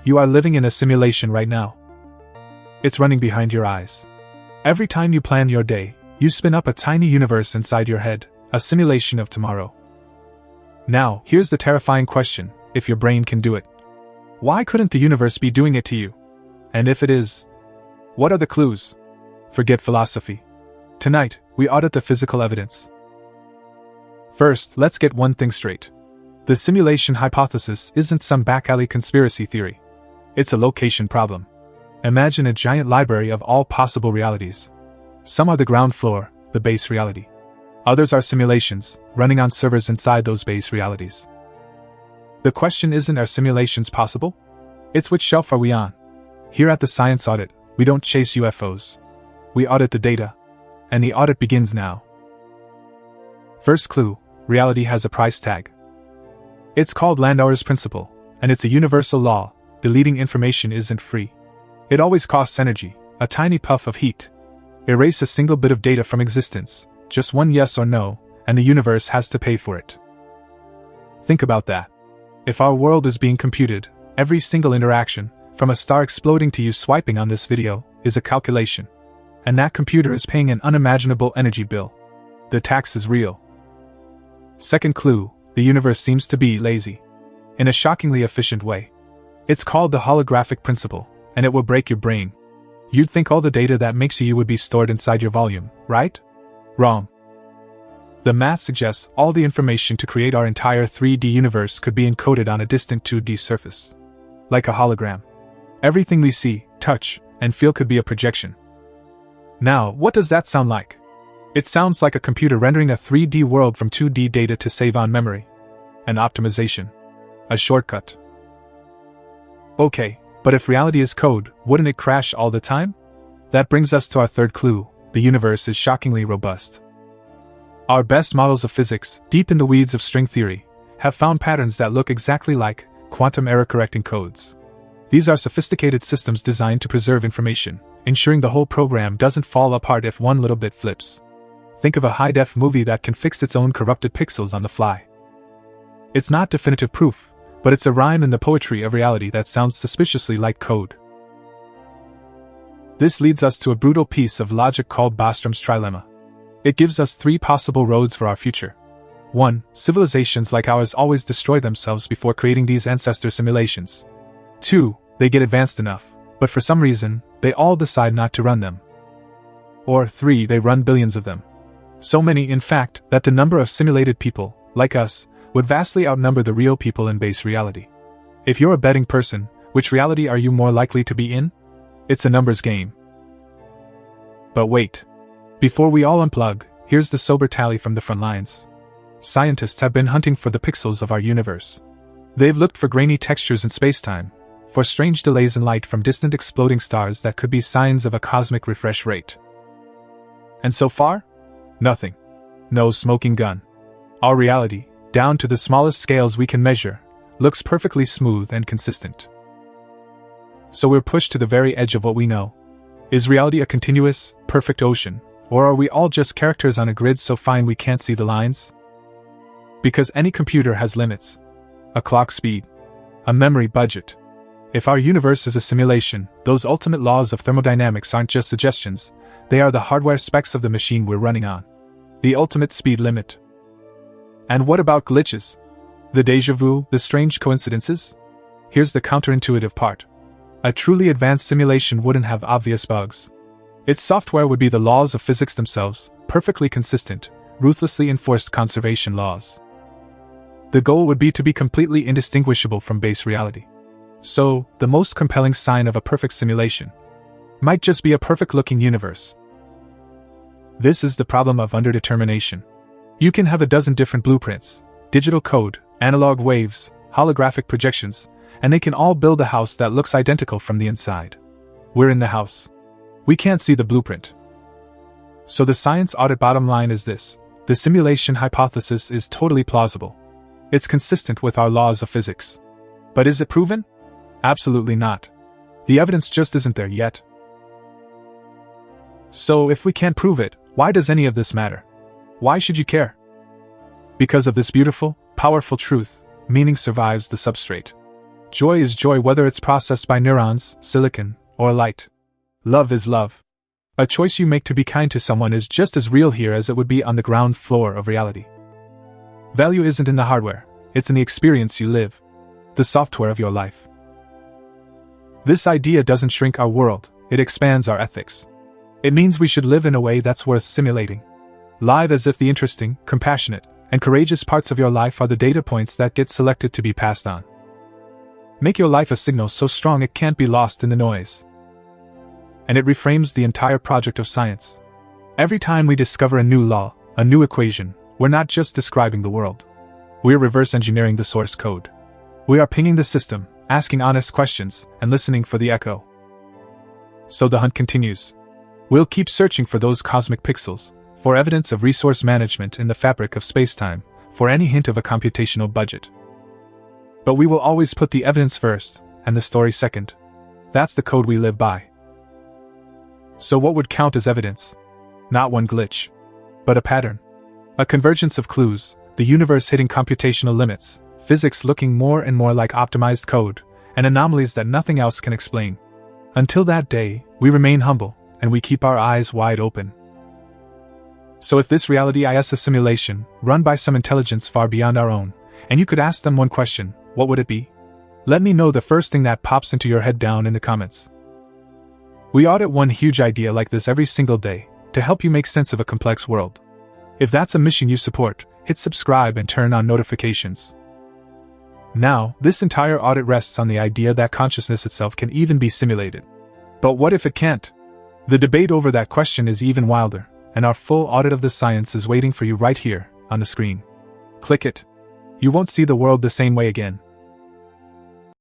You are living in a simulation right now. It's running behind your eyes. Every time you plan your day, you spin up a tiny universe inside your head, a simulation of tomorrow. Now, here's the terrifying question: if your brain can do it, why couldn't the universe be doing it to you? And if it is, what are the clues? Forget philosophy. Tonight, we audit the physical evidence. First, let's get one thing straight. The simulation hypothesis isn't some back-alley conspiracy theory. It's a location problem. Imagine a giant library of all possible realities. Some are the ground floor, the base reality. Others are simulations, running on servers inside those base realities. The question isn't, are simulations possible? It's, which shelf are we on? Here at the Science Audit, we don't chase UFOs. We audit the data. And the audit begins now. First clue: reality has a price tag. It's called Landauer's principle, and it's a universal law: deleting information isn't free. It always costs energy, a tiny puff of heat. Erase a single bit of data from existence, just one yes or no, and the universe has to pay for it. Think about that. If our world is being computed, every single interaction, from a star exploding to you swiping on this video, is a calculation. And that computer is paying an unimaginable energy bill. The tax is real. Second clue: the universe seems to be lazy. In a shockingly efficient way. It's called the Holographic Principle, and it will break your brain. You'd think all the data that makes you would be stored inside your volume, right? Wrong. The math suggests all the information to create our entire 3D universe could be encoded on a distant 2D surface. Like a hologram. Everything we see, touch, and feel could be a projection. Now, what does that sound like? It sounds like a computer rendering a 3D world from 2D data to save on memory. An optimization. A shortcut. Okay, but if reality is code, wouldn't it crash all the time? That brings us to our third clue: the universe is shockingly robust. Our best models of physics, deep in the weeds of string theory, have found patterns that look exactly like quantum error correcting codes. These are sophisticated systems designed to preserve information, ensuring the whole program doesn't fall apart if one little bit flips. Think of a high-def movie that can fix its own corrupted pixels on the fly. It's not definitive proof, but it's a rhyme in the poetry of reality that sounds suspiciously like code. This leads us to a brutal piece of logic called Bostrom's trilemma. It gives us three possible roads for our future. 1. Civilizations like ours always destroy themselves before creating these ancestor simulations. 2. They get advanced enough, but for some reason, they all decide not to run them. Or 3. They run billions of them. So many, in fact, that the number of simulated people, like us, would vastly outnumber the real people in base reality. If you're a betting person, which reality are you more likely to be in? It's a numbers game. But wait. Before we all unplug, here's the sober tally from the front lines. Scientists have been hunting for the pixels of our universe. They've looked for grainy textures in spacetime, for strange delays in light from distant exploding stars that could be signs of a cosmic refresh rate. And so far? Nothing. No smoking gun. Our reality, down to the smallest scales we can measure, looks perfectly smooth and consistent. So we're pushed to the very edge of what we know. Is reality a continuous, perfect ocean, or are we all just characters on a grid so fine we can't see the lines? Because any computer has limits. A clock speed. A memory budget. If our universe is a simulation, those ultimate laws of thermodynamics aren't just suggestions, they are the hardware specs of the machine we're running on. The ultimate speed limit. And what about glitches? The déjà vu, the strange coincidences? Here's the counterintuitive part. A truly advanced simulation wouldn't have obvious bugs. Its software would be the laws of physics themselves, perfectly consistent, ruthlessly enforced conservation laws. The goal would be to be completely indistinguishable from base reality. So, the most compelling sign of a perfect simulation might just be a perfect-looking universe. This is the problem of underdetermination. You can have a dozen different blueprints, digital code, analog waves, holographic projections, and they can all build a house that looks identical from the inside. We're in the house. We can't see the blueprint. So the Science Audit bottom line is this: the simulation hypothesis is totally plausible. It's consistent with our laws of physics. But is it proven? Absolutely not. The evidence just isn't there yet. So if we can't prove it, why does any of this matter? Why should you care? Because of this beautiful, powerful truth: meaning survives the substrate. Joy is joy whether it's processed by neurons, silicon, or light. Love is love. A choice you make to be kind to someone is just as real here as it would be on the ground floor of reality. Value isn't in the hardware, it's in the experience you live, the software of your life. This idea doesn't shrink our world, it expands our ethics. It means we should live in a way that's worth simulating. Live as if the interesting, compassionate, and courageous parts of your life are the data points that get selected to be passed on. Make your life a signal so strong it can't be lost in the noise. And it reframes the entire project of science. Every time we discover a new law, a new equation, we're not just describing the world. We're reverse engineering the source code. We are pinging the system, asking honest questions, and listening for the echo. So the hunt continues. We'll keep searching for those cosmic pixels, for evidence of resource management in the fabric of spacetime, for any hint of a computational budget. But we will always put the evidence first, and the story second. That's the code we live by. So what would count as evidence? Not one glitch, but a pattern. A convergence of clues, the universe hitting computational limits, physics looking more and more like optimized code, and anomalies that nothing else can explain. Until that day, we remain humble, and we keep our eyes wide open. So if this reality is a simulation, run by some intelligence far beyond our own, and you could ask them one question, what would it be? Let me know the first thing that pops into your head down in the comments. We audit one huge idea like this every single day, to help you make sense of a complex world. If that's a mission you support, hit subscribe and turn on notifications. Now, this entire audit rests on the idea that consciousness itself can even be simulated. But what if it can't? The debate over that question is even wilder, and our full audit of the science is waiting for you right here, on the screen. Click it. You won't see the world the same way again.